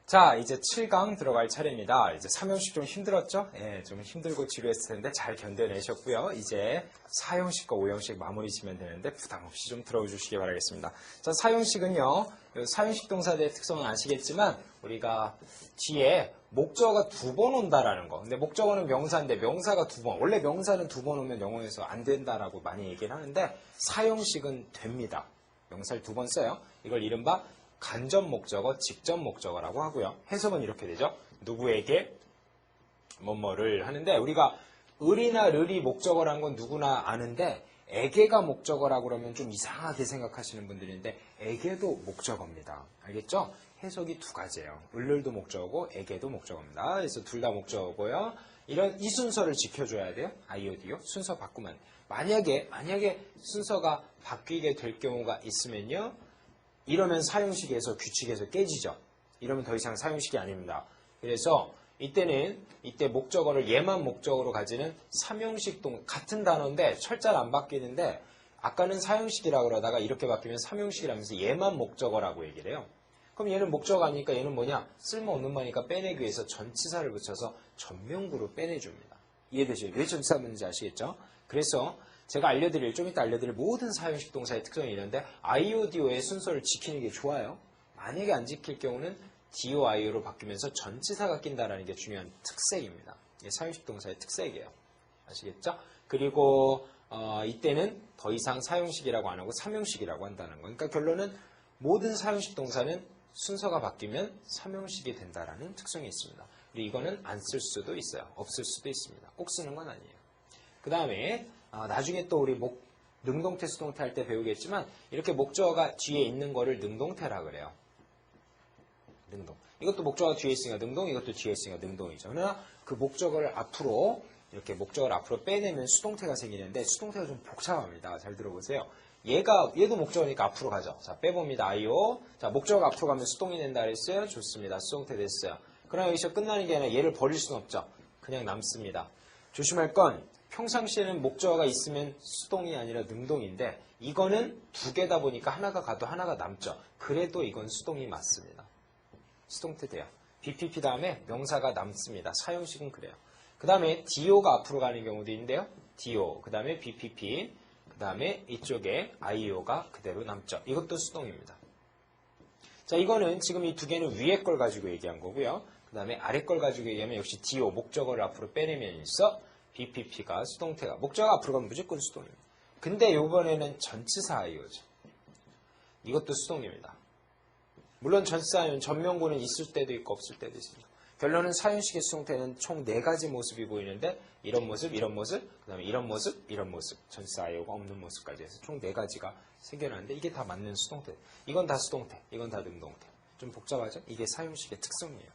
자, 이제 7강 들어갈 차례입니다. 이제 3형식 좀 힘들었죠? 예, 좀 힘들고 지루했을 텐데 잘 견뎌내셨고요. 이제 4형식과 5형식 마무리 지면 되는데 부담 없이 좀 들어오 주시기 바라겠습니다. 자, 4형식은요. 4형식 동사들의 특성은 아시겠지만 우리가 뒤에 목적어가 2번 온다라는 거. 근데 목적어는 명사인데 명사가 2번. 원래 명사는 2번 오면 영어에서 안 된다라고 많이 얘기를 하는데 4형식은 됩니다. 명사를 2번 써요. 이걸 이른바 간접 목적어, 직접 목적어라고 하고요. 해석은 이렇게 되죠. 누구에게 뭐뭐를 하는데 우리가 을이나 르이 목적어라는 건 누구나 아는데 에게가 목적어라고 그러면 좀 이상하게 생각하시는 분들인데 에게도 목적어입니다. 알겠죠? 해석이 2가지예요. 을도 목적어고 에게도 목적어입니다. 그래서 둘 다 목적어고요. 이 순서를 지켜줘야 돼요. IOD요. 순서 바꾸면 만약에 순서가 바뀌게 될 경우가 있으면요. 이러면 사형식에서 규칙에서 깨지죠. 이러면 더 이상 사형식이 아닙니다. 그래서 이때 목적어를 얘만 목적어로 가지는 3형식 같은 단어인데 철자는 안 바뀌는데 아까는 사형식이라고 그러다가 이렇게 바뀌면 3형식이라면서 얘만 목적어라고 얘기를 해요. 그럼 얘는 목적어 아니니까 얘는 뭐냐? 쓸모없는 말이니까 빼내기 위해서 전치사를 붙여서 전명구로 빼내줍니다. 이해되시죠? 왜 전치사 붙는지 아시겠죠? 그래서 제가 좀 이따 알려드릴 모든 사형식 동사의 특성이 있는데 IODO의 순서를 지키는 게 좋아요. 만약에 안 지킬 경우는 DO, IO로 바뀌면서 전치사가 낀다는 게 중요한 특색입니다. 이게 사형식 동사의 특색이에요. 아시겠죠? 그리고 이때는 더 이상 사형식이라고 안 하고 3형식이라고 한다는 거. 그러니까 결론은 모든 사형식 동사는 순서가 바뀌면 3형식이 된다는 특성이 있습니다. 그리고 이거는 안 쓸 수도 있어요. 없을 수도 있습니다. 꼭 쓰는 건 아니에요. 그 다음에 나중에 또 우리 능동태, 수동태 할 때 배우겠지만 이렇게 목적어가 뒤에 있는 거를 능동태라 그래요. 능동. 이것도 목적어가 뒤에 있으니까 능동, 이것도 뒤에 있으니까 능동이죠. 그러나 그 목적어를 앞으로 빼내면 수동태가 생기는데 수동태가 좀 복잡합니다. 잘 들어보세요. 얘도 목적어니까 앞으로 가죠. 자, 빼봅니다. IO. 자, 목적어가 앞으로 가면 수동이 된다 그랬어요. 좋습니다. 수동태 됐어요. 그러나 여기서 끝나는 게 아니라 얘를 버릴 수는 없죠. 그냥 남습니다. 조심할 건 평상시에는 목적어가 있으면 수동이 아니라 능동인데 이거는 2개다 보니까 하나가 가도 하나가 남죠. 그래도 이건 수동이 맞습니다. 수동태 돼요. BPP 다음에 명사가 남습니다. 사형식은 그래요. 그 다음에 DO가 앞으로 가는 경우도 있는데요. DO, 그 다음에 BPP, 그 다음에 이쪽에 IO가 그대로 남죠. 이것도 수동입니다. 자, 이거는 지금 이 2개는 위에 걸 가지고 얘기한 거고요. 그 다음에 아래 걸 가지고 얘기하면 역시 DO, 목적어를 앞으로 빼내면 있어. BPP가 수동태가. 목적어가 앞으로 가면 무조건 수동입니다. 근데 이번에는 전치사 IO죠. 이것도 수동입니다. 물론 전치사 IO는 전명구는 있을 때도 있고 없을 때도 있습니다. 결론은 사형식의 수동태는 총 4가지 모습이 보이는데 이런 모습, 그 다음에 이런 모습, 전치사 IO가 없는 모습까지 해서 총 4가지가 생겨나는데 이게 다 맞는 수동태. 이건 다 수동태, 이건 다 능동태. 좀 복잡하죠? 이게 사형식의 특성이에요.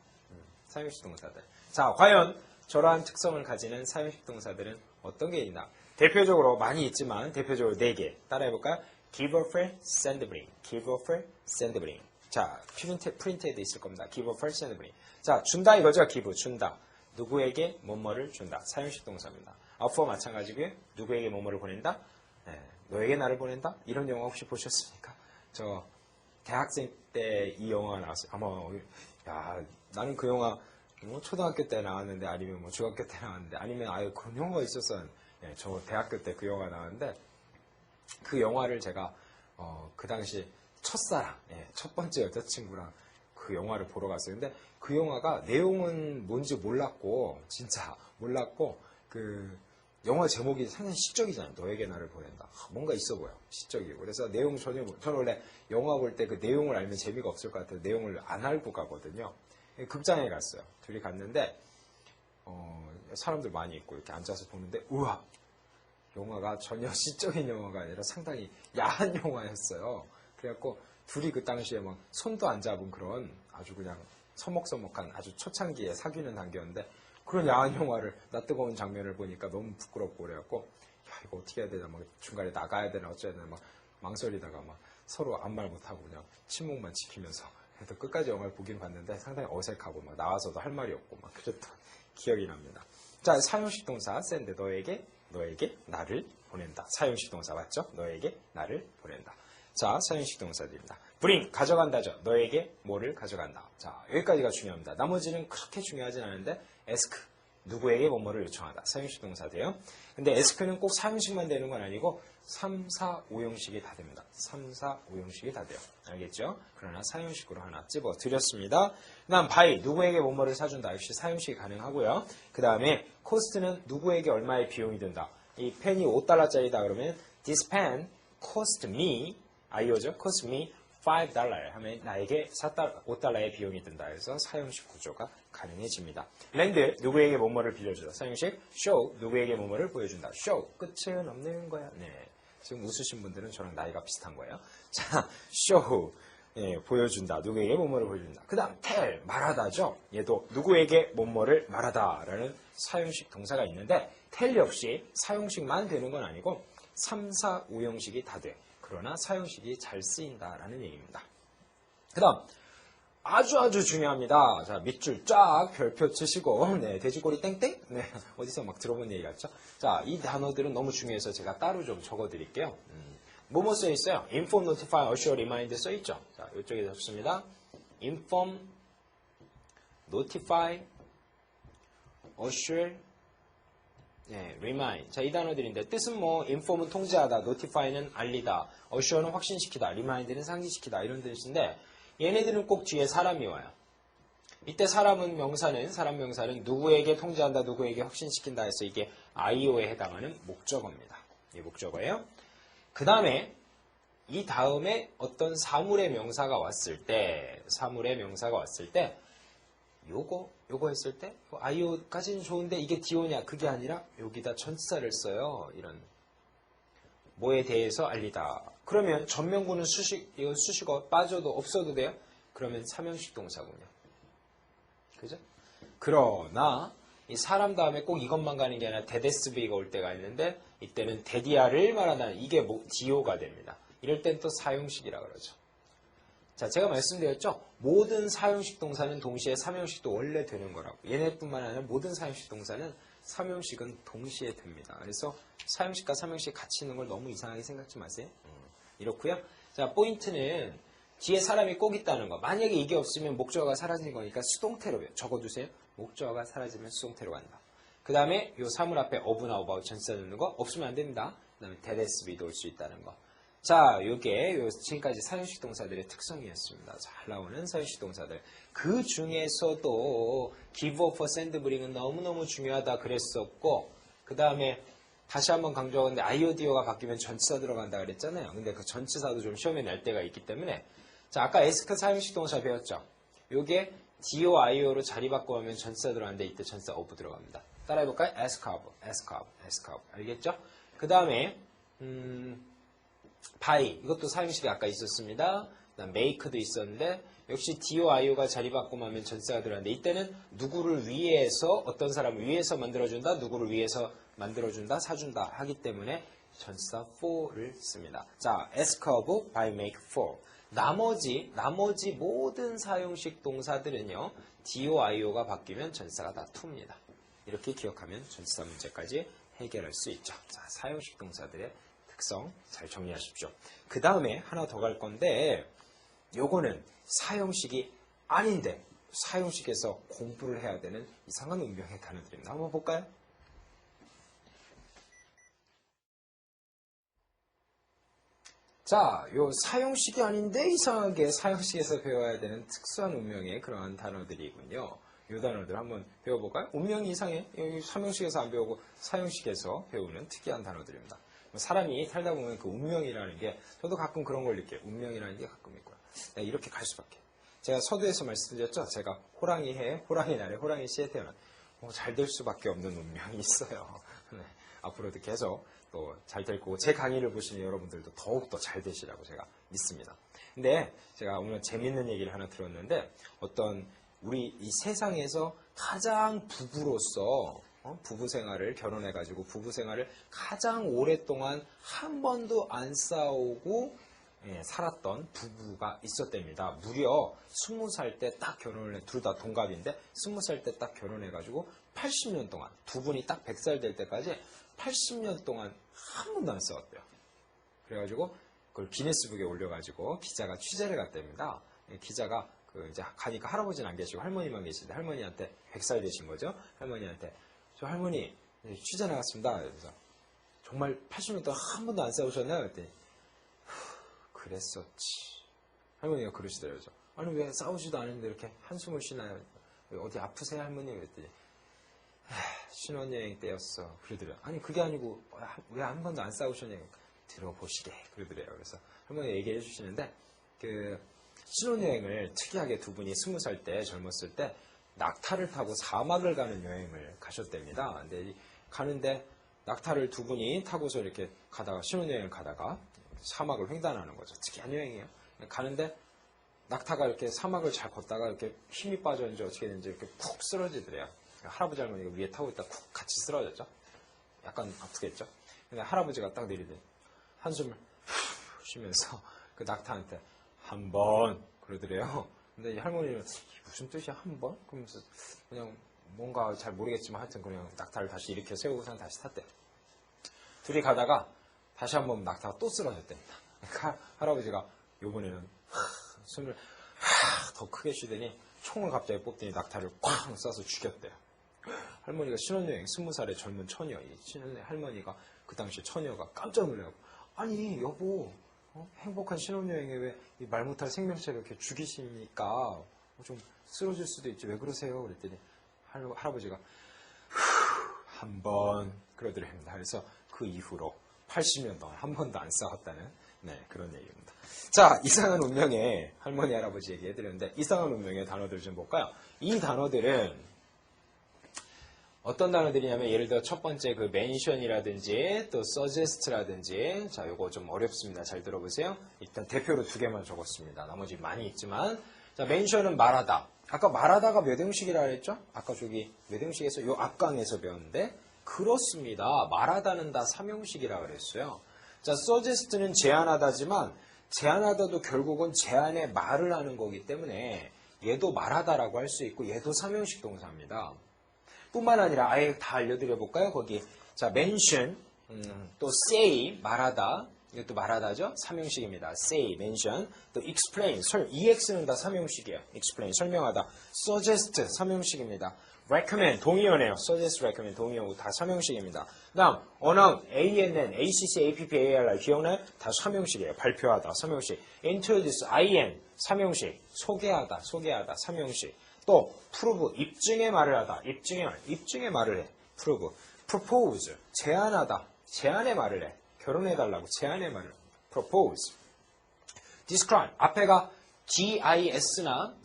사형식 동사들. 자, 과연 저러한 특성을 가지는 사형식 동사들은 어떤 게 있나? 대표적으로 많이 있지만 대표적으로 4개. 따라해볼까요? give offer, send bring. give offer, send bring. 자, 프린트에도 있을 겁니다. give offer, send bring. 자, 준다 이거죠. give, 준다. 누구에게 뭐뭐를 준다. 사형식 동사입니다. offer 마찬가지고요. 누구에게 뭐뭐를 보낸다? 네, 너에게 나를 보낸다? 이런 영화 혹시 보셨습니까? 저 대학생 때 이 영화가 나왔어요. 아마 나는 그 영화 초등학교 때 나왔는데 아니면 중학교 때 나왔는데 아니면 그런 영화가 있었어요. 예, 저 대학교 때 그 영화 나왔는데 그 영화를 제가 그 당시 첫사랑, 첫 번째 여자친구랑 그 영화를 보러 갔어요. 근데 그 영화가 내용은 뭔지 몰랐고 진짜 몰랐고 그 영화 제목이 상당히 시적이잖아요. 너에게 나를 보낸다. 뭔가 있어 보여. 시적이고. 그래서 내용 저는 원래 영화 볼 때 그 내용을 알면 재미가 없을 것 같아서 내용을 안 알고 가거든요. 극장에 갔어요. 둘이 갔는데 사람들 많이 있고 이렇게 앉아서 보는데 우와! 영화가 전혀 시적인 영화가 아니라 상당히 야한 영화였어요. 그래갖고 둘이 그 당시에 막 손도 안 잡은 그런 아주 그냥 서먹서먹한 아주 초창기에 사귀는 단계였는데 그런 야한 영화를 나 뜨거운 장면을 보니까 너무 부끄럽고 그래갖고 이거 어떻게 해야 되나 막 중간에 나가야 되나 어쩌야 되나 막 망설이다가 막 서로 아무 말 못하고 그냥 침묵만 지키면서 그래도 끝까지 영화를 보긴 봤는데 상당히 어색하고 막 나와서도 할 말이 없고 막 그랬던 기억이 납니다. 자, 사용식 동사 send 너에게 나를 보낸다. 사용식 동사 맞죠? 너에게 나를 보낸다. 자, 사용식 동사들입니다. bring, 가져간다죠. 너에게 뭐를 가져간다. 자, 여기까지가 중요합니다. 나머지는 그렇게 중요하진 않은데 ask, 누구에게 뭐뭐를 요청하다. 사용식 동사돼요. 근데 ask는 꼭 사용식만 되는 건 아니고 3, 4, 5형식이 다 됩니다. 3, 4, 5형식이 다 돼요. 알겠죠? 그러나 사용식으로 하나 찝어 드렸습니다. 그 다음 buy, 누구에게 뭐뭐를 사준다. 역시 사용식이 가능하고요. 그 다음에 cost는 누구에게 얼마의 비용이 든다. 이 펜이 5달러짜리다 그러면 this pen cost me, IO죠? cost me $5 하면 나에게 5달러의 비용이 든다. 그래서 사용식 구조가 가능해집니다. lend, 누구에게 뭐뭐를 빌려주다. 사용식 show, 누구에게 뭐뭐를 보여준다. show, 끝은 없는 거야. 네, 지금 웃으신 분들은 저랑 나이가 비슷한 거예요. 자, show, 예, 보여준다. 누구에게 뭐뭐를 보여준다. 그 다음 tell, 말하다죠. 얘도 누구에게 뭐뭐를 말하다라는 사용식 동사가 있는데 tell 역시 사용식만 되는 건 아니고 3, 4, 5형식이 다 돼. 그러나 사용식이 잘 쓰인다라는 얘기입니다. 그 다음 아주 중요합니다. 자, 밑줄 쫙 별표 치시고 네, 돼지꼬리 땡땡? 네, 어디서 막 들어본 얘기 같죠? 자, 이 단어들은 너무 중요해서 제가 따로 좀 적어드릴게요. 뭐뭐 써 있어요? inform, notify, assure, remind 써 있죠? 자, 이쪽에 적습니다. inform, notify, assure, 네, remind. 자, 이 단어들인데 뜻은 뭐 inform은 통지하다, notify는 알리다, assure는 확신시키다, remind는 상기시키다 이런 뜻인데 얘네들은 꼭 뒤에 사람이 와요. 이때 사람 명사는 누구에게 통지한다, 누구에게 확신시킨다 해서 이게 IO에 해당하는 목적어입니다. 이게 목적어예요. 그 다음에 이 다음에 어떤 사물의 명사가 왔을 때 요거 했을 때 IO까지는 좋은데 이게 DO냐 그게 아니라 여기다 전치사를 써요. 이런 뭐에 대해서 알리다. 그러면 전명구는 이건 수식어 빠져도 없어도 돼요. 그러면 삼형식 동사군요. 그죠? 그러나 이 사람 다음에 꼭 이것만 가는 게 아니라 데데스비가 올 때가 있는데 이때는 데디아를 말하는 이게 DO가 됩니다. 이럴 땐 또 사용식이라 그러죠. 자, 제가 말씀드렸죠? 모든 사용식 동사는 동시에 삼형식도 원래 되는 거라고. 얘네뿐만 아니라 모든 사용식 동사는 삼형식은 동시에 됩니다. 그래서 사용식과 삼형식 같이 있는 걸 너무 이상하게 생각지 마세요. 이렇고요. 자, 포인트는 뒤에 사람이 꼭 있다는 거. 만약에 이게 없으면 목적어가 사라진 거니까 수동태로 적어두세요. 목적어가 사라지면 수동태로 간다. 그 다음에 요 사물 앞에 of나 about 전치사 넣는 거 없으면 안 됩니다. 그 다음에 that has be도 올 수 있다는 거. 자, 요게 지금까지 사용식 동사들의 특성이었습니다. 잘 나오는 사용식 동사들. 그 중에서도 give, offer, send, bring은 너무너무 중요하다 그랬었고 그 다음에 다시 한번 강조하는데 IODO가 바뀌면 전치사 들어간다 그랬잖아요. 근데 그 전치사도 좀 시험에 날 때가 있기 때문에 자, 아까 ask 사용식 동사 배웠죠? 요게 DO, IO로 자리 바꿔오면 전치사 들어가는데 이때 전치사 of 들어갑니다. 따라해볼까요? ask of, ask of, ask of. 알겠죠? 그 다음에 buy 이것도 사용식이 아까 있었습니다. 그다음 make도 있었는데 역시 DO, IO가 자리 바꾸면 전치사가 들어가는데 이때는 누구를 위해서 어떤 사람을 위해서 만들어준다, 누구를 위해서 만들어준다, 사준다 하기 때문에 전치사 for를 씁니다. 자, ask of, buy, make, for. 나머지 모든 사용식 동사들은요. DO, IO가 바뀌면 전치사가 다 to입니다. 이렇게 기억하면 전치사 문제까지 해결할 수 있죠. 자, 사용식 동사들의 특성 잘 정리하십시오. 그 다음에 하나 더 갈 건데 요거는 사용식이 아닌데 사용식에서 공부를 해야 되는 이상한 운명의 단어들입니다. 한번 볼까요? 자, 요 사용식이 아닌데 이상하게 사용식에서 배워야 되는 특수한 운명의 그러한 단어들이군요. 요 단어들 한번 배워볼까요? 운명이 이상해. 여기 사용식에서 안 배우고 사용식에서 배우는 특이한 단어들입니다. 사람이 살다 보면 그 운명이라는 게 저도 가끔 그런 걸 느껴요. 운명이라는 게 가끔 있고요. 네, 이렇게 갈 수밖에. 제가 서두에서 말씀드렸죠. 제가 호랑이 날에 호랑이 씨에 태어난 잘 될 수밖에 없는 운명이 있어요. 네, 앞으로도 계속 또 잘 될 거고 제 강의를 보시는 여러분들도 더욱더 잘 되시라고 제가 믿습니다. 근데 제가 오늘 재밌는 얘기를 하나 들었는데 어떤 우리 이 세상에서 가장 부부로서 부부 생활을 결혼해가지고 부부 생활을 가장 오랫동안 한 번도 안 싸우고 살았던 부부가 있었답니다. 무려 20살 때 딱 결혼을 해, 둘 다 동갑인데 20살 때 딱 결혼해가지고 80년 동안 두 분이 딱 100살 될 때까지 80년 동안 한 번도 안 싸웠대요. 그래가지고 그걸 기네스북에 올려가지고 기자가 취재를 갔답니다. 기자가 이제 가니까 할아버지는 안 계시고 할머니만 계시는데 할머니한테 100살 되신 거죠. 할머니한테 저 할머니 취재 나갔습니다. 그래서 정말 80년 동안 한 번도 안 싸우셨나요? 그랬더니 그랬었지. 할머니가 그러시더라고요. 아니 왜 싸우지도 않은데 이렇게 한숨을 쉬나요? 어디 아프세요 할머니? 그랬더니 신혼여행 때였어. 그러더래요. 아니 그게 아니고 왜 한 번도 안 싸우셨냐고. 들어보시게. 그러더래요. 그래서 할머니가 얘기해 주시는데 신혼여행을 특이하게 두 분이 20살 때 젊었을 때 낙타를 타고 사막을 가는 여행을 가셨답니다. 근데 가는데 낙타를 두 분이 타고서 이렇게 가다가 신혼여행을 가다가 사막을 횡단하는 거죠. 특이한 여행이에요. 가는데 낙타가 이렇게 사막을 잘 걷다가 이렇게 힘이 빠졌는지 어떻게 됐는지 이렇게 푹 쓰러지더래요. 할아버지 할머니가 위에 타고 있다 쿡 같이 쓰러졌죠. 약간 아프겠죠. 근데 할아버지가 딱 내리더니 한숨을 쉬면서 그 낙타한테 한 번 그러더래요. 근데 이 할머니는 무슨 뜻이야 한 번? 그러면서 그냥 뭔가 잘 모르겠지만 하여튼 그냥 낙타를 다시 일으켜 세우고선 다시 탔대요. 둘이 가다가 다시 한번 낙타가 또 쓰러졌답니다. 그러니까 할아버지가 요번에는 숨을 더 크게 쉬더니 총을 갑자기 뽑더니 낙타를 쾅 쏴서 죽였대요. 할머니가 신혼여행 20살의 젊은 처녀, 이 할머니가 그 당시 처녀가 깜짝 놀라고 아니 여보 행복한 신혼여행에 왜 말 못할 생명체를 이렇게 죽이십니까? 좀 쓰러질 수도 있지 왜 그러세요? 그랬더니 할아버지가 한 번 그러더랍니다. 그래서 그 이후로 80년 동안 한 번도 안 싸웠다는 그런 얘기입니다. 자, 이상한 운명의 할머니 할아버지 얘기해드렸는데 이상한 운명의 단어들 좀 볼까요? 이 단어들은 어떤 단어들이냐면 예를 들어 첫 번째 그 mention이라든지 또 suggest라든지 자 요거 좀 어렵습니다. 잘 들어보세요. 일단 대표로 두 개만 적었습니다. 나머지 많이 있지만 자 mention은 말하다. 아까 말하다가 몇 형식이라 그랬죠? 아까 저기 몇 형식에서 요 앞강에서 배웠는데 그렇습니다. 말하다는 다 3형식이라 그랬어요. 자 suggest는 제안하다지만 제안하다도 결국은 제안에 말을 하는 거기 때문에 얘도 말하다라고 할 수 있고 얘도 3형식 동사입니다. 뿐만 아니라 아예 다 알려드려 볼까요? 거기 자 mention 또 say 말하다 이것도 말하다죠? 3형식입니다. say mention 또 explain EX는 다 3형식이에요. explain 설명하다 suggest 3형식입니다. recommend 동의어네요. suggest recommend 동의어 다 3형식입니다. 다음 announce ANN ACC APP ARR 기억나요? 다 3형식이에요. 발표하다 3형식 introduce IN 3형식 소개하다 3형식 또 prove 입증의 말을 하다 입증의 말을 해 prove propose 제안하다 제안의 말을 해 결혼해달라고 제안의 말을 propose describe 앞에가 DIS나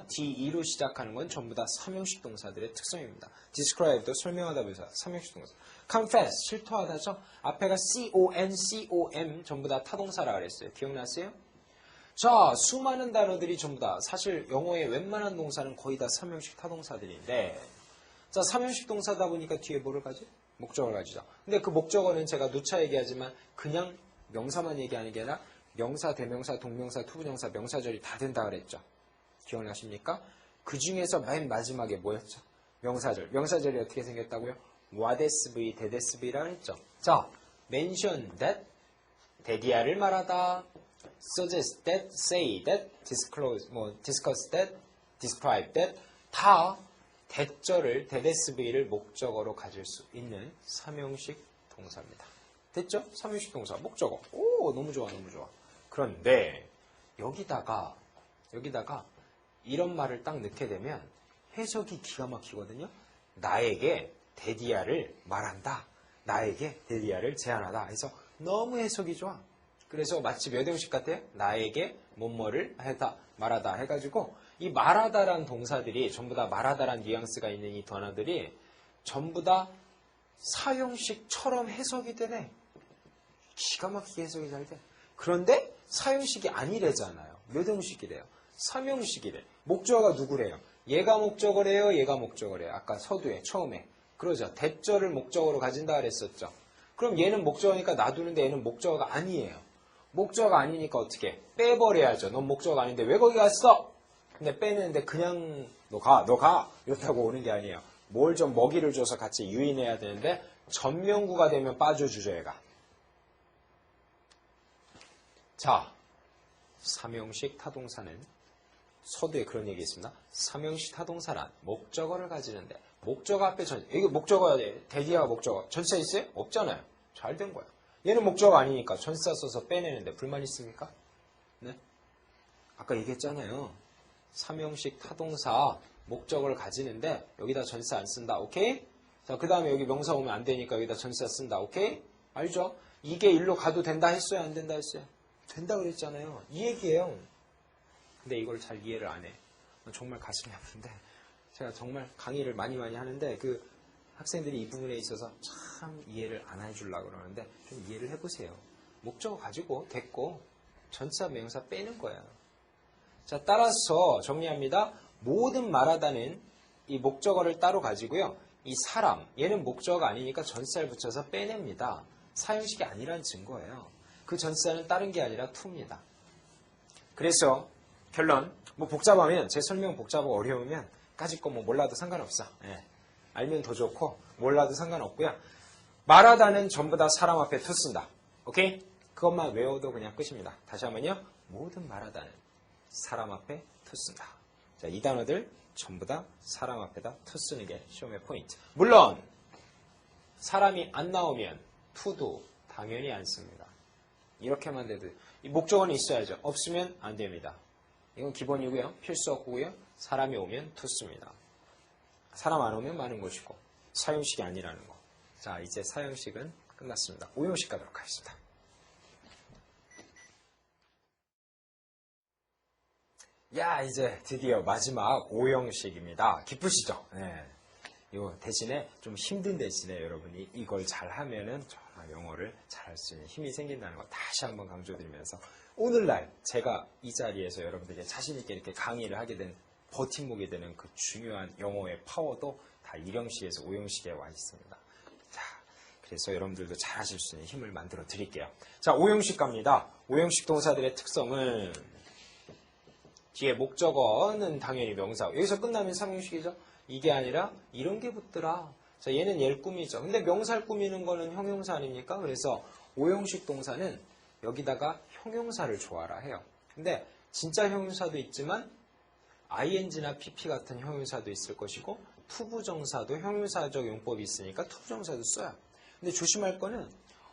DE로 시작하는 건 전부 다 3형식 동사들의 특성입니다. describe도 설명하다 부사 3형식 동사 confess 실토하다죠. 앞에가 COM 전부 다 타동사라 그랬어요. 기억나세요? 자, 수많은 단어들이 전부 다 사실 영어의 웬만한 동사는 거의 다 3형식 타동사들인데 자, 3형식 동사다 보니까 뒤에 뭐를 가지? 목적어를 가지죠. 근데 그 목적어는 제가 누차 얘기하지만 그냥 명사만 얘기하는 게 아니라 명사, 대명사, 동명사, 투부정사, 명사절이 다 된다 그랬죠. 기억나십니까? 그 중에서 맨 마지막에 뭐였죠? 명사절. 명사절이 어떻게 생겼다고요? 와데스브이, 데데스브이라 그랬죠. 자, mention that, 데디아를 말하다, suggest that, say that, disclose, discuss that, describe that 다 대절을, 데데스브이를 목적어로 가질 수 있는 3형식 동사입니다. 됐죠? 3형식 동사, 목적어. 오, 너무 좋아, 너무 좋아. 그런데 여기다가 이런 말을 딱 넣게 되면 해석이 기가 막히거든요. 나에게 데디아를 말한다. 나에게 데디아를 제안하다. 해서 너무 해석이 좋아. 그래서 마치 몇 형식 같아요? 나에게 뭐뭐를 하다, 말하다 해가지고 이 말하다란 동사들이 전부 다 말하다란 뉘앙스가 있는 이 단어들이 전부 다 4형식처럼 해석이 되네. 기가 막히게 해석이 잘 돼. 그런데 4형식이 아니래잖아요. 몇 형식이래요? 3형식이래. 목적어가 누구래요? 얘가 목적어래요? 얘가 목적어래요? 아까 서두에 처음에. 그러죠. 대절을 목적어로 가진다 그랬었죠. 그럼 얘는 목적어니까 놔두는데 얘는 목적어가 아니에요. 목적어가 아니니까 어떻게? 빼버려야죠. 넌 목적어가 아닌데 왜 거기 갔어? 근데 빼는데 그냥 너 가 이렇다고 오는 게 아니에요. 뭘 좀 먹이를 줘서 같이 유인해야 되는데 전명구가 되면 빠져주죠. 얘가. 자, 삼형식 타동사는 서두에 그런 얘기 있습니다. 삼형식 타동사란 목적어를 가지는데 목적어 앞에 이게 목적어야 돼. 대디어가 목적어. 전치사 있어요? 없잖아요. 잘 된 거야. 얘는 목적어 아니니까 전치사 써서 빼내는데 불만 있습니까? 네? 아까 얘기했잖아요. 삼형식 타동사 목적어를 가지는데 여기다 전치사 안 쓴다. 오케이? 자, 그 다음에 여기 명사 오면 안 되니까 여기다 전치사 쓴다. 오케이? 알죠? 이게 일로 가도 된다 했어요? 안 된다 했어요? 된다 그랬잖아요. 이 얘기예요. 근데 이걸 잘 이해를 안 해. 정말 가슴이 아픈데 제가 정말 강의를 많이 하는데 그 학생들이 이 부분에 있어서 참 이해를 안 해주려고 그러는데 좀 이해를 해보세요. 목적어 가지고 됐고 전치사 명사 빼는 거야. 자, 따라서 정리합니다. 모든 말하다는 이 목적어를 따로 가지고요. 이 사람, 얘는 목적어가 아니니까 전치사를 붙여서 빼냅니다. 사형식이 아니라는 증거예요. 그 전치사는 다른 게 아니라 to입니다. 그래서 결론, 뭐 복잡하면 제 설명 복잡하고 어려우면 까짓 거 뭐 몰라도 상관없어. 예. 알면 더 좋고 몰라도 상관없고요. 말하다는 전부 다 사람 앞에 to 쓴다. 오케이? 그것만 외워도 그냥 끝입니다. 다시 한번요. 모든 말하다는 사람 앞에 to 쓴다. 자, 이 단어들 전부 다 사람 앞에다 to 쓰는 게 시험의 포인트. 물론 사람이 안 나오면 to도 당연히 안 씁니다. 이렇게만 돼도 이 목적어는 있어야죠. 없으면 안 됩니다. 이건 기본이고요. 필수 없고요. 사람이 오면 to 씁니다. 사람 안 오면 많은 것이고 사형식이 아니라는 거. 자, 이제 사형식은 끝났습니다. 오형식 가도록 하겠습니다. 야, 이제 드디어 마지막 오형식입니다. 기쁘시죠? 네. 요 대신에 좀 힘든 대신에 여러분이 이걸 잘하면은 정말 영어를 잘할 수 있는 힘이 생긴다는 거 다시 한번 강조드리면서 오늘날 제가 이 자리에서 여러분들에게 자신있게 이렇게 강의를 하게 된 버팀목이 되는 그 중요한 영어의 파워도 다 1형식에서 5형식에 와 있습니다. 자, 그래서 여러분들도 잘하실 수 있는 힘을 만들어 드릴게요. 자, 5형식 갑니다. 5형식 동사들의 특성은 뒤에 목적어는 당연히 명사. 여기서 끝나면 3형식이죠. 이게 아니라 이런 게 붙더라. 자, 얘는 얘를 꾸미죠. 근데 명사를 꾸미는 거는 형용사 아닙니까? 그래서 5형식 동사는 여기다가 형용사를 조아라 해요. 근데 진짜 형용사도 있지만 ing나 pp 같은 형용사도 있을 것이고 투부정사도 형용사적 용법이 있으니까 투부정사도 써요. 근데 조심할 거는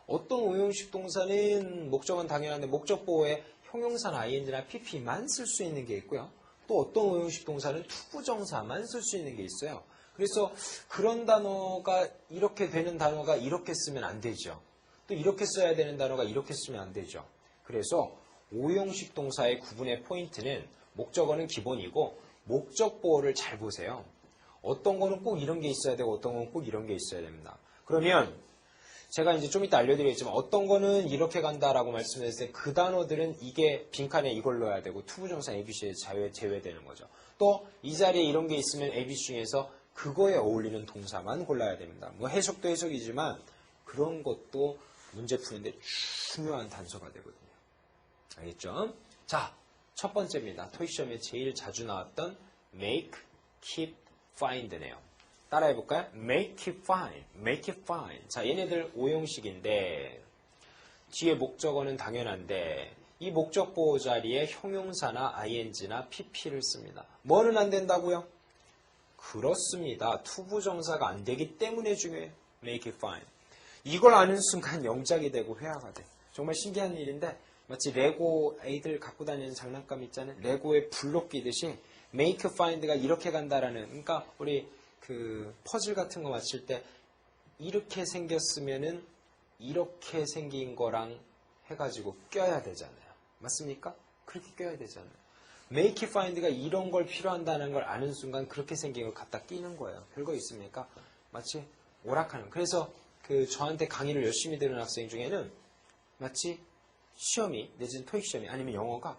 어떤 5형식 동사는 목적은 당연한데 목적보호에 형용사나 ing나 pp만 쓸 수 있는 게 있고요. 또 어떤 5형식 동사는 투부정사만 쓸 수 있는 게 있어요. 그래서 그런 단어가 이렇게 되는 단어가 이렇게 쓰면 안 되죠. 또 이렇게 써야 되는 단어가 이렇게 쓰면 안 되죠. 그래서 5형식 동사의 구분의 포인트는 목적어는 기본이고 목적 보호를 잘 보세요. 어떤 거는 꼭 이런 게 있어야 되고 어떤 거는 꼭 이런 게 있어야 됩니다. 그러면 제가 이제 좀 이따 알려드리겠지만 어떤 거는 이렇게 간다라고 말씀드렸을 때 그 단어들은 이게 빈칸에 이걸 넣어야 되고 투부정사 ABC에 제외되는 거죠. 또 이 자리에 이런 게 있으면 ABC 중에서 그거에 어울리는 동사만 골라야 됩니다. 뭐 해석도 해석이지만 그런 것도 문제 푸는데 중요한 단서가 되거든요. 알겠죠? 자, 첫 번째입니다. 토익 시험에 제일 자주 나왔던 make, keep, find네요. 따라해볼까요? make it fine, make it fine. 자, 얘네들 5형식인데 뒤에 목적어는 당연한데 이 목적 보호 자리에 형용사나 ing나 pp를 씁니다. 뭐는 안 된다고요? 그렇습니다. 투부정사가 안 되기 때문에 중요해요. make it fine. 이걸 아는 순간 영작이 되고 회화가 돼. 정말 신기한 일인데 마치 레고 애들 갖고 다니는 장난감 있잖아요. 레고에 블록 끼듯이 make find가 이렇게 간다라는 그러니까 우리 그 퍼즐 같은 거 맞출 때 이렇게 생겼으면은 이렇게 생긴 거랑 해가지고 껴야 되잖아요. 맞습니까? 그렇게 껴야 되잖아요. make find가 이런 걸 필요한다는 걸 아는 순간 그렇게 생긴 걸 갖다 끼는 거예요. 별거 있습니까? 마치 오락하는. 그래서 그 저한테 강의를 열심히 들은 학생 중에는 마치 시험이 내지는 토익 시험이 아니면 영어가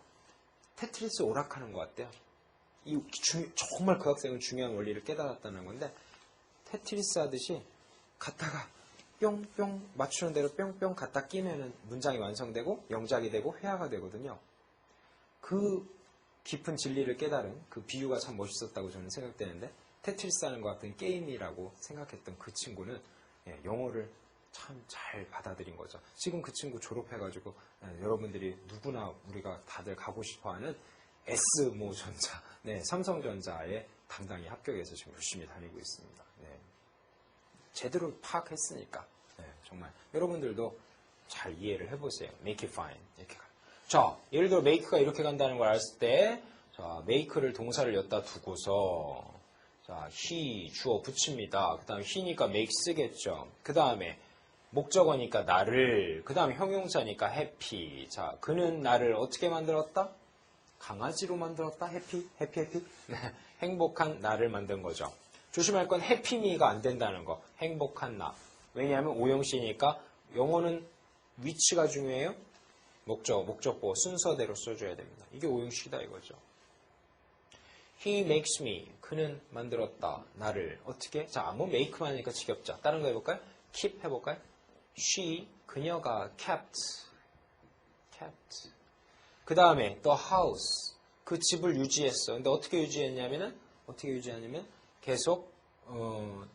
테트리스 오락하는 것 같대요. 정말 그 학생은 중요한 원리를 깨달았다는 건데 테트리스 하듯이 갖다가 뿅뿅 맞추는 대로 뿅뿅 갖다 끼면은 문장이 완성되고 영작이 되고 회화가 되거든요. 그 깊은 진리를 깨달은 그 비유가 참 멋있었다고 저는 생각되는데 테트리스 하는 것 같은 게임이라고 생각했던 그 친구는 영어를 참 잘 받아들인 거죠. 지금 그 친구 졸업해가지고 여러분들이 누구나 우리가 다들 가고 싶어하는 S모 전자, 네, 삼성전자에 당당히 합격해서 지금 열심히 다니고 있습니다. 네. 제대로 파악했으니까 정말 여러분들도 잘 이해를 해보세요. make it fine 이렇게 가. 자, 예를 들어 make가 이렇게 간다는 걸 알았을 때, 자, make를 동사를 엿다 두고서 자, he 주어 붙입니다. 그 다음에 he니까 make 쓰겠죠. 그 다음에 목적어니까 나를, 그 다음에 형용사니까 happy. 자, 그는 나를 어떻게 만들었다? 강아지로 만들었다? happy? 행복한 나를 만든 거죠. 조심할 건 happy me가 안 된다는 거. 행복한 나. 왜냐하면 오형시니까 영어는 위치가 중요해요. 목적보 순서대로 써줘야 됩니다. 이게 오형식이다 이거죠. He makes me. 그는 만들었다. 나를. 어떻게? 자, 뭐 make만 하니까 지겹죠. 다른 거 해볼까요? keep 해볼까요? She, 그녀가 kept. 그 다음에 the house. 그 집을 유지했어. 근데 어떻게 유지하냐면 계속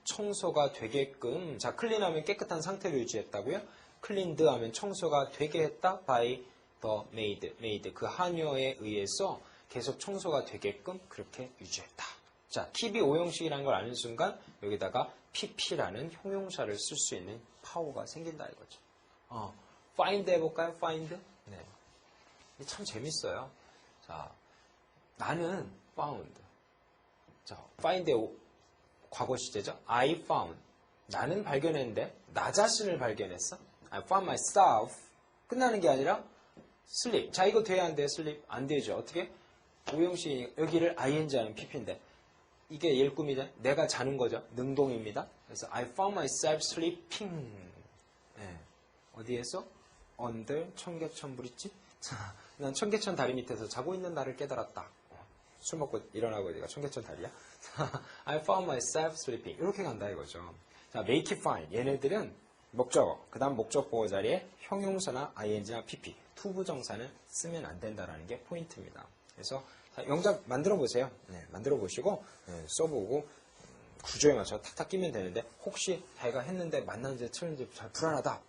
청소가 되게끔. 자, clean하면 깨끗한 상태로 유지했다고요? cleaned 하면 청소가 되게 했다. by the maid. 그 하녀에 의해서 계속 청소가 되게끔 그렇게 유지했다. 자, keep이 오형식이라는 걸 아는 순간 여기다가 pp라는 형용사를 쓸 수 있는 파워가 생긴다 이거죠. find 해볼까요? find? 네. 참 재밌어요. 자, 나는 found. 자, find의 과거 시제죠. I found. 나는 발견했는데 나 자신을 발견했어. I found myself. 끝나는 게 아니라 sleep. 자, 이거 돼야 안 돼요? sleep? 안 되죠. 어떻게? 오형식 여기를 ing 하는 pp인데 이게 일꿈이죠. 내가 자는 거죠. 능동입니다. 그래서 I found myself sleeping. 네. 어디에서? under 청계천 브릿지. 자, 난 청계천 다리 밑에서 자고 있는 나를 깨달았다. 술 먹고 일어나고 내가 청계천 다리야. I found myself sleeping. 이렇게 간다 이거죠. 자, make it fine. 얘네들은 목적어, 그 다음 목적보호 자리에 형용사나 ing나 pp, 투부정사는 쓰면 안 된다라는 게 포인트입니다. 그래서 영작 만들어 보세요. 네, 만들어 보시고 써보고 구조에 맞춰 탁탁 끼면 되는데 혹시 자기가 했는데 맞는지 틀린지 잘 불안하다.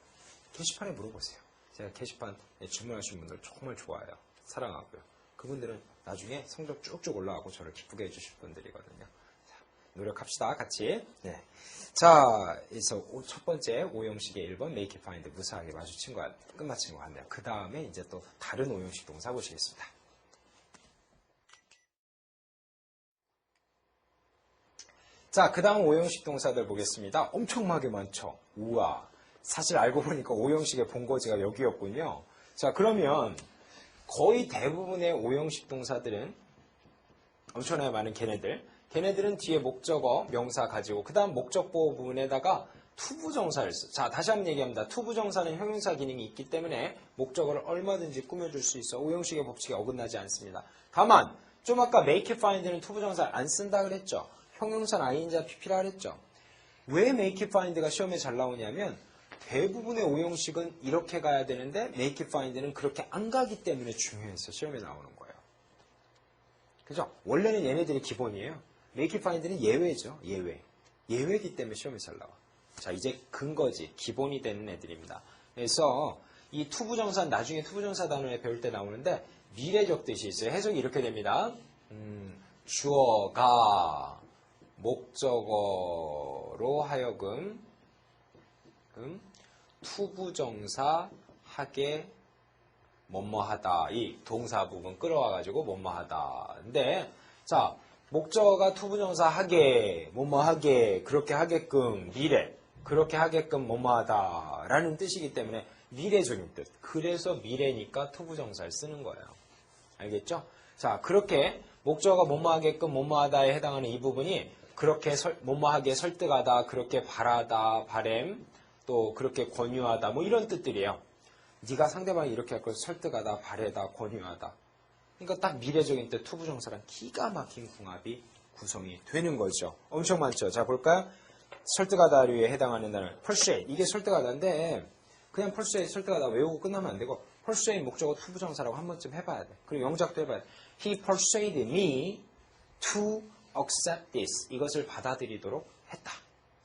게시판에 물어보세요. 제가 게시판 주문하신 분들 정말 좋아해요. 사랑하고요. 그분들은 나중에 성적 쭉쭉 올라가고 저를 기쁘게 해주실 분들이거든요. 자, 노력합시다. 같이. 네. 자, 그래서 첫 번째 오형식의 1번 make it find 무사하게 마주친 거 끝마친 것 같네요. 그 다음에 이제 또 다른 오형식 동사 보시겠습니다. 자, 그 다음 오형식 동사들 보겠습니다. 엄청나게 많죠. 우와. 사실 알고 보니까 오형식의 본거지가 여기였군요. 자, 그러면 거의 대부분의 오형식 동사들은 엄청나게 많은 걔네들은 뒤에 목적어, 명사 가지고 그 다음 목적보호 부분에다가 투부정사를 써. 자, 다시 한번 얘기합니다. 투부정사는 형용사 기능이 있기 때문에 목적어를 얼마든지 꾸며줄 수 있어. 오형식의 법칙에 어긋나지 않습니다. 다만 좀 아까 make it find는 투부정사를 안 쓴다 그랬죠. 형용사는 ing나 pp라 그랬죠. 왜 make it find가 시험에 잘 나오냐면 대부분의 오형식은 이렇게 가야 되는데 make it find는 그렇게 안 가기 때문에 중요해서 시험에 나오는 거예요. 그죠? 원래는 얘네들이 기본이에요. make it find는 예외죠. 예외이기 때문에 시험에 잘 나와. 자, 이제 근거지. 기본이 되는 애들입니다. 그래서 이 투부정사 나중에 투부정사 단원에 배울 때 나오는데 미래적 뜻이 있어요. 해석이 이렇게 됩니다. 주어가 목적어로 하여금 투부정사 하게 뭐뭐하다. 이 동사 부분 끌어와가지고 뭐뭐하다. 근데 자, 목적어가 투부정사 하게 뭐뭐하게 그렇게 하게끔 미래 그렇게 하게끔 뭐뭐하다 라는 뜻이기 때문에 미래적인 뜻. 그래서 미래니까 투부정사를 쓰는 거예요. 알겠죠? 자, 그렇게 목적어가 뭐뭐하게끔 뭐뭐하다에 해당하는 이 부분이 그렇게 뭐뭐하게 설득하다, 그렇게 바라다, 바램, 또 그렇게 권유하다 뭐 이런 뜻들이에요. 네가 상대방이 이렇게 할 걸 설득하다, 바래다, 권유하다. 그러니까 딱 미래적인 뜻 투부정사랑 기가 막힌 궁합이 구성이 되는 거죠. 엄청 많죠. 자, 볼까요? 설득하다류에 해당하는 단어 persuade. 이게 설득하다인데 그냥 persuade 설득하다 외우고 끝나면 안 되고 persuade 목적어 투부정사라고 한 번쯤 해봐야 돼. 그리고 영작도 해봐야 돼. He persuaded me to accept this. 이것을 받아들이도록 했다.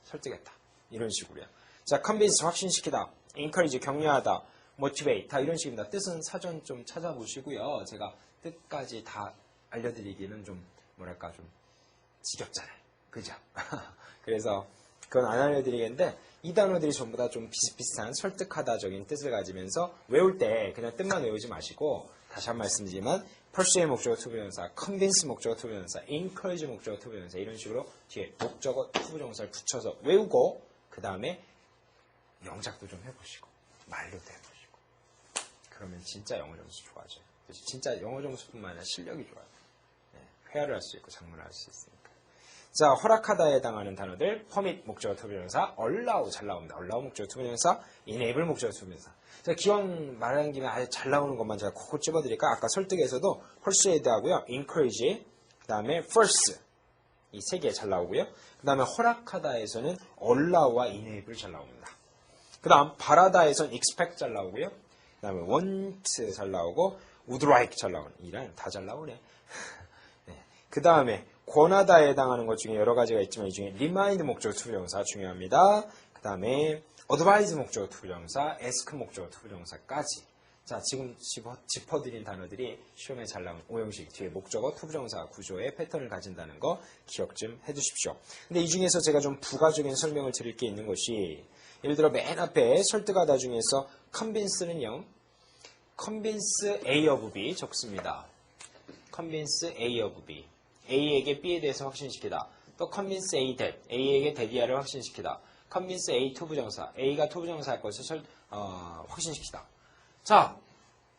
설득했다. 이런 식으로요. 자, convince 확신시키다, encourage 격려하다, motivate 다 이런 식입니다. 뜻은 사전 좀 찾아보시고요. 제가 뜻까지 다 알려드리기는 좀 뭐랄까 좀 지겹잖아요. 그죠? 그래서 그건 안 알려드리겠는데 이 단어들이 전부 다 좀 비슷비슷한 설득하다적인 뜻을 가지면서 외울 때 그냥 뜻만 외우지 마시고 다시 한 말씀드리지만 persuade 목적어 투부정사, convince 목적어 투부정사, encourage 목적어 투부정사 이런 식으로 뒤에 목적어 투부정사를 붙여서 외우고 그 다음에 영작도 좀 해보시고 말로도 해보시고 그러면 진짜 영어 점수 좋아져요. 진짜 영어 점수뿐만 아니라 실력이 좋아요. 네, 회화를 할 수 있고 작문을 할 수 있으니까. 자, 허락하다에 해당하는 단어들 permit 목적어 투부정사, allow 잘 나옵니다. allow 목적어 투부정사, enable 목적어 투부정사. 자, 기왕 말하는 김에 아주 잘 나오는 것만 제가 콕콕 집어드릴까? 아까 설득에서도 persuade 하고요, encourage, 그 다음에 force 이 세 개 잘 나오고요. 그 다음에 허락하다에서는 allow와 enable 잘 나옵니다. 그 다음 바라다에서는 expect 잘 나오고요. 그 다음에 want 잘 나오고 would like 잘 나오는 이란 다 잘 나오네. 네. 그 다음에 권하다에 해당하는 것 중에 여러 가지가 있지만 이 중에 remind 목적어 투부정사 중요합니다. 그 다음에 advise 목적어 투부정사, ask 목적어 투부정사까지. 자, 지금 짚어드린 단어들이 시험에 잘 나온 오형식 뒤에 목적어 투부정사 구조의 패턴을 가진다는 거 기억 좀 해두십시오. 근데 이 중에서 제가 좀 부가적인 설명을 드릴 게 있는 것이 예를 들어 맨 앞에 설득하다 중에서 convince는요. convince A of B 적습니다. convince A of B. A에게 B에 대해서 확신시키다. 또 convince A that. A에게 that이야를 확신시키다. convince A 투부정사. A가 투부정사할 것을 확신시키다. 자,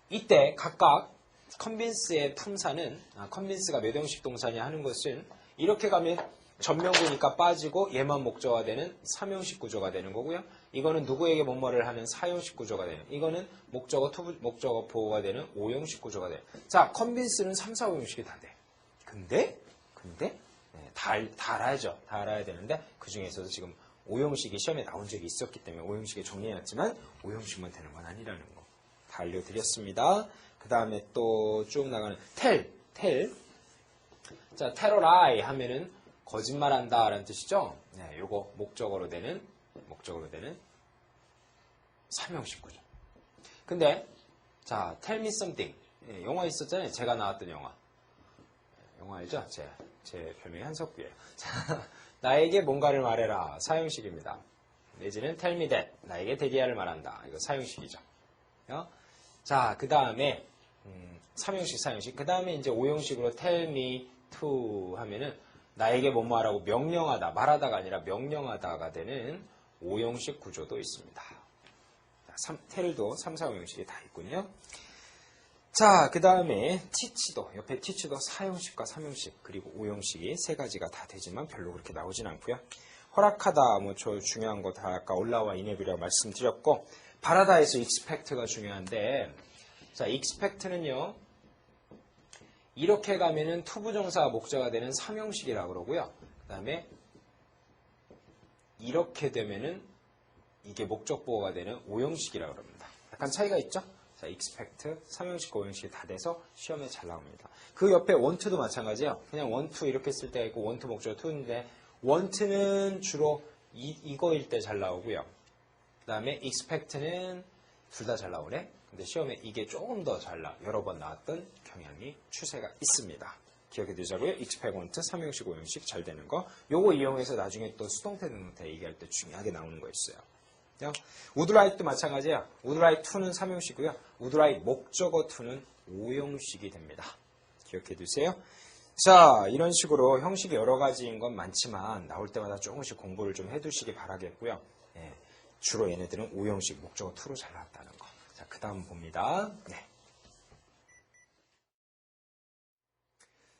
이때 각각 convince의 품사는 convince가 몇 형식 동사냐 하는 것은 이렇게 가면 전명구니까 빠지고 얘만 목적어가 되는 3형식 구조가 되는 거고요. 이거는 누구에게 뭐뭐를 하는 4형식 구조가 되는, 이거는 목적어 보호가 되는 5형식 구조가 돼요. 자, convince는 3, 4, 5형식이 다 돼. 근데 네, 다 알아야죠. 다 알아야 되는데 그 중에서도 지금 5형식이 시험에 나온 적이 있었기 때문에 5형식에 정리해놨지만 5형식만 되는 건 아니라는 거 다 알려드렸습니다. 그 다음에 또 쭉 나가는 tell. 자, tell a lie 하면은 거짓말한다 라는 뜻이죠. 네, 요거 목적어로 되는 3형식 구조. 근데 자, tell me something. 네, 영화 있었잖아요. 제가 나왔던 영화 알죠? 제 별명이 한석규예요. 자, 나에게 뭔가를 말해라. 4형식입니다. 내지는 tell me that. 나에게 대리야를 말한다. 이거 4형식이죠. 자, 그 다음에 3형식, 4형식. 그 다음에 이제 5형식으로 tell me to 하면은 나에게 뭐뭐 하라고 명령하다, 말하다가 아니라 명령하다가 되는 5형식 구조도 있습니다. tell도 3, 4, 5형식이 다 있군요. 자, 그 다음에 teach도, 옆에 teach도 4형식과 3형식, 그리고 5형식이 세 가지가 다 되지만 별로 그렇게 나오진 않고요. 허락하다, 뭐 저 중요한 거 다 아까 올라와 enable이라고 말씀드렸고, 바라다에서 expect가 중요한데, 자, expect는요, 이렇게 가면은 투부정사 목적어가 되는 3형식이라고 그러고요. 그 다음에 이렇게 되면은 이게 목적보호가 되는 5형식이라고 그럽니다. 약간 차이가 있죠? 자, expect, 3형식, 5형식이 다 돼서 시험에 잘 나옵니다. 그 옆에 want도 마찬가지예요. 그냥 want 이렇게 쓸 때가 있고 want 목적어 to인데 want는 주로 이거일 때 잘 나오고요. 그 다음에 expect는 둘 다 잘 나오네. 근데 시험에 이게 조금 더 잘 여러 번 나왔던 경향이 추세가 있습니다. 기억해 두자고요. expect, want, 3형식, 5형식 잘 되는 거. 요거 이용해서 나중에 또 수동태, 능동태 얘기할 때 중요하게 나오는 거 있어요. would like도 마찬가지예요. would like to는 3형식이고요. would like 목적어 to는 5형식이 됩니다. 기억해 두세요. 자, 이런 식으로 형식이 여러 가지인 건 많지만 나올 때마다 조금씩 공부를 좀 해두시기 바라겠고요. 예, 주로 얘네들은 5형식 목적어 to로 잘 나왔다는 거. 자, 그 다음 봅니다. 네.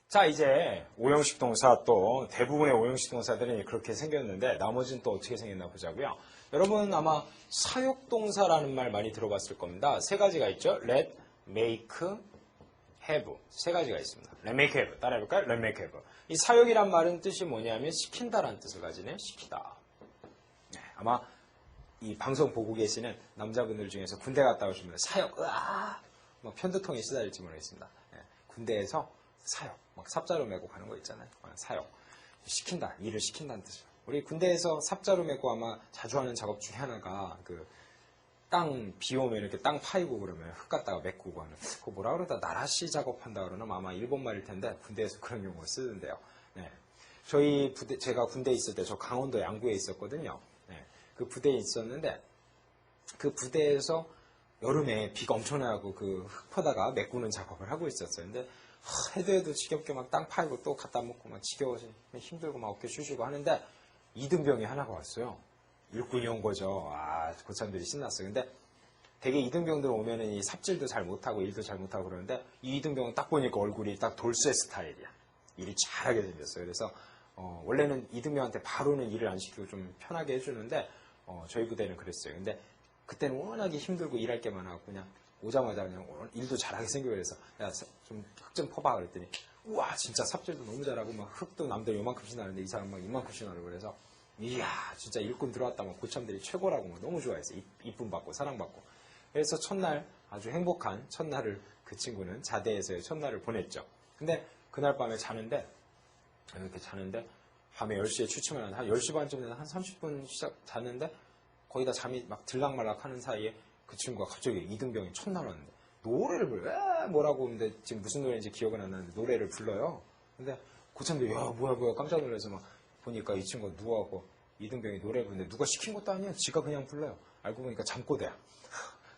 자, 이제 5형식 동사 또 대부분의 5형식 동사들은 그렇게 생겼는데 나머지는 또 어떻게 생겼나 보자고요. 여러분 아마 사역동사라는 말 많이 들어봤을 겁니다. 세 가지가 있죠. let, make, have. 세 가지가 있습니다. let, make, have. 따라해볼까요? let, make, have. 이 사역이란 말은 뜻이 뭐냐면 시킨다라는 뜻을 가지네. 시키다. 네, 아마 이 방송 보고 계시는 남자분들 중에서 군대 갔다 오신 분들 사역, 뭐 편두통에 시달릴지 모르겠습니다. 네, 군대에서 사역, 막 삽자루 메고 가는 거 있잖아요. 사역. 시킨다. 일을 시킨다는 뜻이에요. 우리 군대에서 삽자루 메고 아마 자주 하는 작업 중에 하나가 땅 비 오면 이렇게 땅 파이고 그러면 흙 갖다가 메꾸고 하는 그거 뭐라 그러다 나라시 작업한다 그러나 아마 일본 말일 텐데 군대에서 그런 용어를 쓰는데요. 네. 저희 부대 제가 군대에 있을 때 저 강원도 양구에 있었거든요. 네. 그 부대에 있었는데 그 부대에서 여름에 비가 엄청나고 그 흙 퍼다가 메꾸는 작업을 하고 있었어요. 근데 해도 지겹게 막 땅 파이고 또 갖다 먹고 막 지겨워서 힘들고 막 어깨 쑤시고 하는데 이등병이 하나가 왔어요. 일꾼이 온 거죠. 고참들이 신났어요. 근데 되게 이등병들 오면은 이 삽질도 잘 못하고 일도 잘 못하고 그러는데 이 이등병은 딱 보니까 얼굴이 딱 돌쇠 스타일이야. 일을 잘하게 생겼어요. 그래서 원래는 이등병한테 바로는 일을 안 시키고 좀 편하게 해주는데 저희 부대는 그랬어요. 근데 그때는 워낙에 힘들고 일할 게 많아서 그냥 오자마자 그냥 일도 잘하게 생기고 그래서 야, 좀 흙 좀 퍼봐 그랬더니 우와 진짜 삽질도 너무 잘하고 막 흙도 남들 요만큼씩 나는데 이 사람 막 이만큼씩 나고 그래서 이야 진짜 일꾼 들어왔다 막 고참들이 최고라고 막 너무 좋아했어요. 이쁨 받고 사랑받고. 그래서 첫날 아주 행복한 첫날을 그 친구는 자대에서의 첫날을 보냈죠. 근데 그날 밤에 자는데 이렇게 자는데 밤에 10시에 취침을 하는 한 10시 반쯤 되는 한 30분 자는데 거의 다 잠이 막 들락말락 하는 사이에 그 친구가 갑자기 이등병이 첫날 왔는데 노래를 불러요. 뭐라고 근데 지금 무슨 노래인지 기억은 안 나는데 노래를 불러요. 근데 고참들이 야 뭐야 깜짝 놀라서 막 보니까 이 친구가 누워하고 이등병이 노래를 부르는데 누가 시킨 것도 아니야. 지가 그냥 불러요. 알고 보니까 잠꼬대야.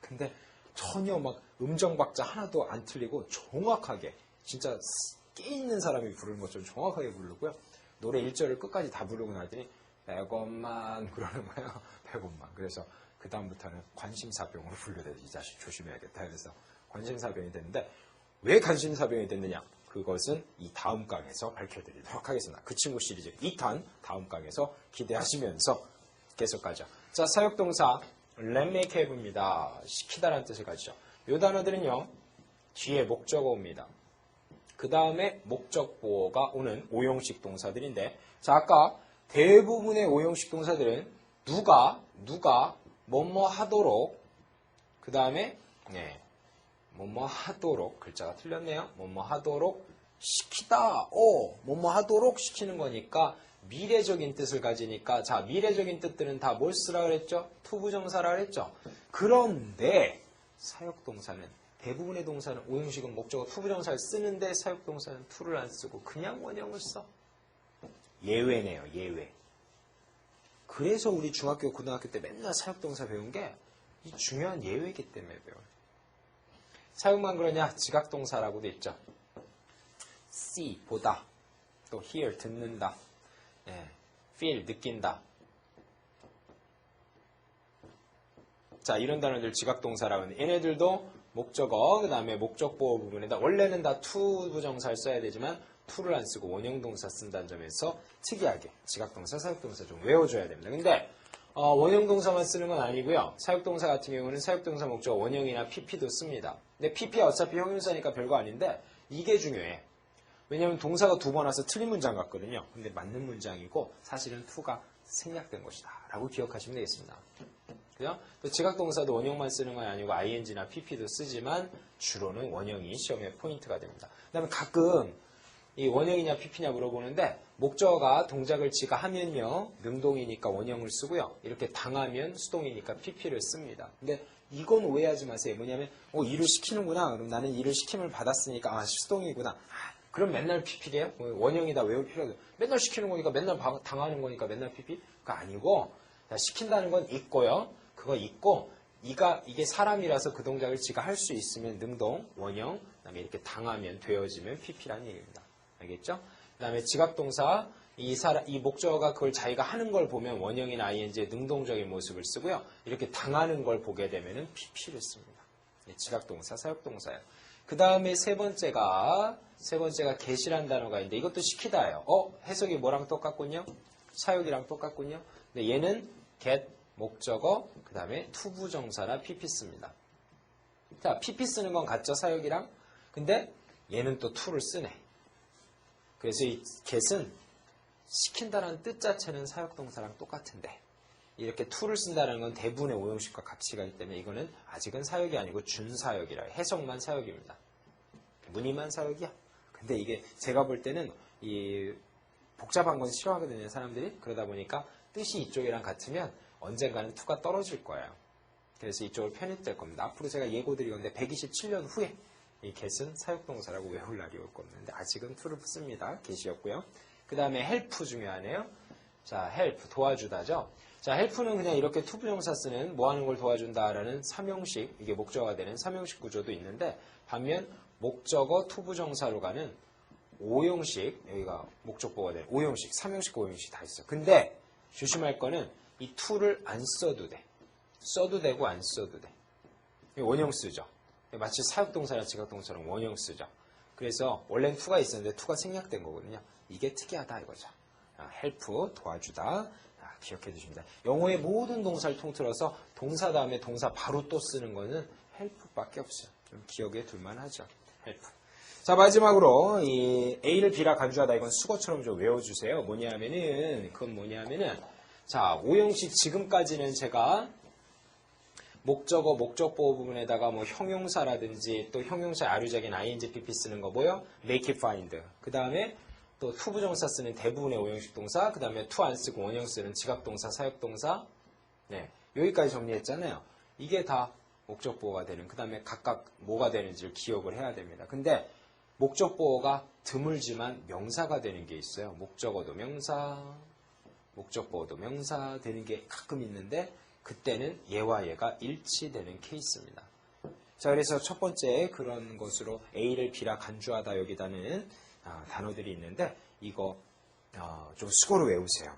근데 전혀 막 음정 박자 하나도 안 틀리고 정확하게 진짜 깨 있는 사람이 부르는 것처럼 정확하게 부르고요. 노래 1절을 끝까지 다 부르고 나더니 100원만 그러는 거예요. 100원만. 그래서 그 다음부터는 관심사병으로 분류돼서 이 자식 조심해야겠다. 그래서 관심사병이 됐는데 왜 관심사병이 됐느냐? 그것은 이 다음 강에서 밝혀드리도록 하겠습니다. 그 친구 시리즈 2탄 다음 강에서 기대하시면서 계속 가죠. 자, 사역동사 let make have입니다. 시키다라는 뜻을 가지죠. 이 단어들은요. 뒤에 목적어 옵니다. 그 다음에 목적보어가 오는 오형식 동사들인데 자 아까 대부분의 오형식 동사들은 누가 뭐뭐 하도록 그 다음에 뭐뭐 하도록 글자가 틀렸네요. 뭐뭐 하도록 시키다 뭐뭐 하도록 시키는 거니까 미래적인 뜻을 가지니까 자 미래적인 뜻들은 다 뭘 쓰라 그랬죠? 투부정사라 그랬죠? 그런데 사역동사는 대부분의 동사는 오형식은 목적어 투부정사를 쓰는데 사역동사는 투를 안 쓰고 그냥 원형을 써. 예외네요. 예외. 그래서 우리 중학교 고등학교 때 맨날 사역동사 배운 게 이 중요한 예외이기 때문에 배워요. 사역만 그러냐? 지각동사라고도 있죠. see 보다 또 hear 듣는다 feel 느낀다. 자 이런 단어들 지각동사라고 하는데 얘네들도 목적어 그 다음에 목적보호 부분에다 원래는 다 투부정사를 써야 되지만 투를 안 쓰고 원형동사 쓴다는 점에서 특이하게 지각동사, 사역동사 좀 외워줘야 됩니다. 근데 원형동사만 쓰는 건 아니고요. 사역동사 같은 경우는 사역동사 목적어 원형이나 PP도 씁니다. 근데 PP가 어차피 형용사니까 별거 아닌데 이게 중요해. 왜냐하면 동사가 두 번 와서 틀린 문장 같거든요. 근데 맞는 문장이고 사실은 투가 생략된 것이다 라고 기억하시면 되겠습니다. 그죠? 또 지각동사도 원형만 쓰는 건 아니고 ing나 pp도 쓰지만 주로는 원형이 시험의 포인트가 됩니다. 그 다음에 가끔 이 원형이냐 pp냐 물어보는데 목적어가 동작을 지가 하면요 능동이니까 원형을 쓰고요. 이렇게 당하면 수동이니까 pp를 씁니다. 근데 이건 오해하지 마세요. 뭐냐면 일을 시키는구나. 그럼 나는 일을 시킴을 받았으니까 수동이구나. 그럼 맨날 pp래요? 원형이다 외울 필요가 없어요. 맨날 시키는 거니까 맨날 당하는 거니까 맨날 pp? 그거 아니고 시킨다는 건 있고요. 그거 있고 이게 사람이라서 그 동작을 지가 할 수 있으면 능동, 원형, 그다음에 이렇게 당하면 되어지면 pp라는 얘기입니다. 알겠죠? 그다음에 지각동사 이 목적어가 그걸 자기가 하는 걸 보면 원형이나 ing의 능동적인 모습을 쓰고요. 이렇게 당하는 걸 보게 되면은 pp를 씁니다. 지각동사, 사역동사예요. 그 다음에 세 번째가 get이라는 단어가 있는데 이것도 시키다예요. 해석이 뭐랑 똑같군요? 사역이랑 똑같군요. 근데 얘는 get 목적어, 그 다음에 투부정사나 pp 씁니다. 자, pp 쓰는 건 같죠, 사역이랑? 근데 얘는 또 to를 쓰네. 그래서 이 get은 시킨다는 뜻 자체는 사역동사랑 똑같은데 이렇게 to를 쓴다는 건 대부분의 오형식과 같이가 있기 때문에 이거는 아직은 사역이 아니고 준사역이라 해석만 사역입니다. 무늬만 사역이야. 근데 이게 제가 볼 때는 이 복잡한 건 싫어하거든요, 사람들이. 그러다 보니까 뜻이 이쪽이랑 같으면 언젠가는 to가 떨어질 거예요. 그래서 이쪽으로 편입될 겁니다. 앞으로 제가 예고드릴 건데 127년 후에 이 get은 사역동사라고 외울 날이 올 겁니다. 근데 아직은 to를 씁니다. get이었고요. 그 다음에 help 중요하네요. 자, help, 도와주다죠. 자, help는 그냥 이렇게 투부정사 쓰는 뭐 하는 걸 도와준다라는 삼형식, 이게 목적어가 되는 삼형식 구조도 있는데, 반면 목적어 투부정사로 가는 오형식, 여기가 목적보가 되는 오형식, 삼형식, 오형식 다 있어. 근데 조심할 거는 이 to를 안 써도 돼. 써도 되고 안 써도 돼. 원형 쓰죠. 마치 사역동사나 지각동사랑 원형 쓰죠. 그래서 원래는 to가 있었는데 to가 생략된 거거든요. 이게 특이하다 이거죠. help, 도와주다. 기억해 두십니다. 영어의 모든 동사를 통틀어서 동사 다음에 동사 바로 또 쓰는 거는 help밖에 없어요. 좀 기억에 둘만 하죠. help. 자, 마지막으로 이 A를 B라 간주하다 이건 수거처럼 좀 외워주세요. 그건 뭐냐면은 자, 오형식 지금까지는 제가 목적어, 목적보호 부분에다가 뭐 형용사라든지 또 형용사 아류적인 ing, pp 쓰는 거 뭐요? make it find. 그 다음에 또 투부정사 쓰는 대부분의 오형식 동사, 그 다음에 투 안 쓰고 원형 쓰는 지각동사, 사역동사. 네, 여기까지 정리했잖아요. 이게 다 목적보호가 되는, 그 다음에 각각 뭐가 되는지를 기억을 해야 됩니다. 근데 목적보호가 드물지만 명사가 되는 게 있어요. 목적어도 명사, 목적보호도 명사 되는 게 가끔 있는데 그때는 얘와 얘가 일치되는 케이스입니다. 자, 그래서 첫 번째 그런 것으로 A를 B라 간주하다 여기다는 단어들이 있는데 이거 좀 수고로 외우세요.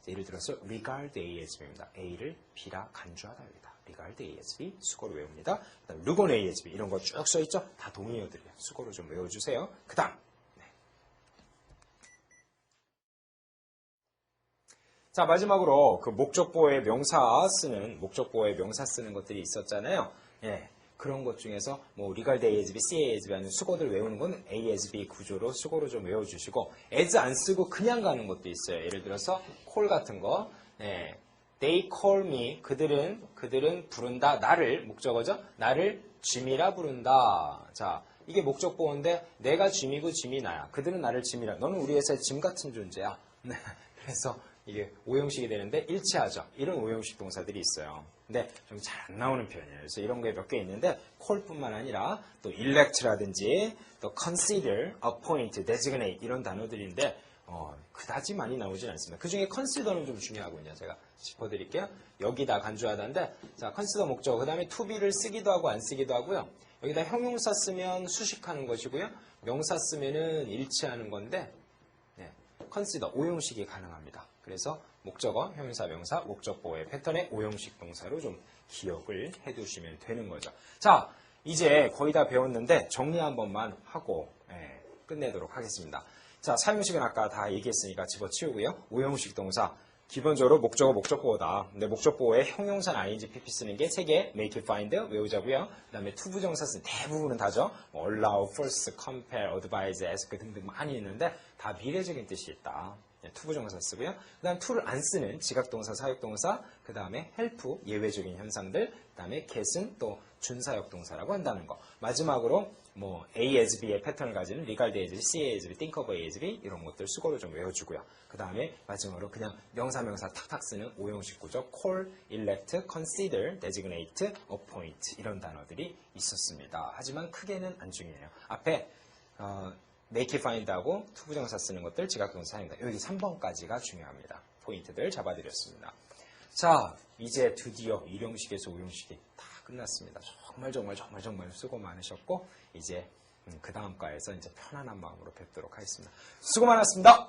예를 들어서 regard A as B입니다. A를 B라 간주하다 여기다. regard A as B 수고로 외웁니다. 그다음 look on A as B 이런 거 쭉 써있죠? 다 동의어들이에요. 수고로 좀 외워주세요. 그 다음 자, 마지막으로 그 목적보호의 명사 쓰는 것들이 있었잖아요. 예. 그런 것 중에서 뭐 regard A as B, C A as B 하는 수거들 외우는 건 A as B 구조로 수거로 좀 외워주시고 as 안 쓰고 그냥 가는 것도 있어요. 예를 들어서 call 같은 거. 예. They call me. 그들은 부른다. 나를 목적어죠. 나를 짐이라 부른다. 자, 이게 목적보호인데 내가 짐이고 짐이 나야. 그들은 나를 짐이라. 너는 우리 회사의 짐 같은 존재야. 네. 그래서 이게 오형식이 되는데 일치하죠. 이런 오형식 동사들이 있어요. 근데 좀 잘 안 나오는 표현이에요. 그래서 이런 게 몇 개 있는데 call뿐만 아니라 또 elect라든지 또 consider, appoint, designate 이런 단어들인데 그다지 많이 나오진 않습니다. 그중에 consider는 좀 중요하군요. 제가 짚어드릴게요. 여기다 간주하다인데 자, consider 목적어 그 다음에 to be를 쓰기도 하고 안 쓰기도 하고요. 여기다 형용사 쓰면 수식하는 것이고요. 명사 쓰면은 일치하는 건데 consider 오형식이 가능합니다. 그래서 목적어, 형용사, 명사, 목적보호의 패턴의 오형식 동사로 좀 기억을 해두시면 되는 거죠. 자, 이제 거의 다 배웠는데 정리 한 번만 하고 끝내도록 하겠습니다. 자, 사용식은 아까 다 얘기했으니까 집어치우고요. 오형식 동사, 기본적으로 목적어, 목적보호다. 근데 목적보호의 형용사는 ing, pp 쓰는 게 3개, make it find 외우자고요. 그 다음에 투부정사 쓰는 대부분은 다죠. 뭐 allow, force, compel, advise, ask 등등 많이 있는데 다 미래적인 뜻이 있다. 투부정사 쓰고요. 그 다음 to를 안 쓰는 지각동사, 사역동사, 그 다음에 help, 예외적인 현상들, 그 다음에 get은 또 준사역동사라고 한다는 거. 마지막으로 뭐 A as B의 패턴을 가지는 regard as B, C as B, think of A as B 이런 것들 수거로 좀 외워주고요. 그 다음에 마지막으로 그냥 명사 탁탁 쓰는 오형식 구조 call, elect, consider, designate, appoint 이런 단어들이 있었습니다. 하지만 크게는 안 중요해요. 앞에 make it find하고 투부정사 쓰는 것들 지각동사 사용다. 여기 3번까지가 중요합니다. 포인트들 잡아드렸습니다. 자, 이제 드디어 1형식에서 5형식이 다 끝났습니다. 정말 수고 많으셨고 이제 그 다음 과에서 이제 편안한 마음으로 뵙도록 하겠습니다. 수고 많았습니다.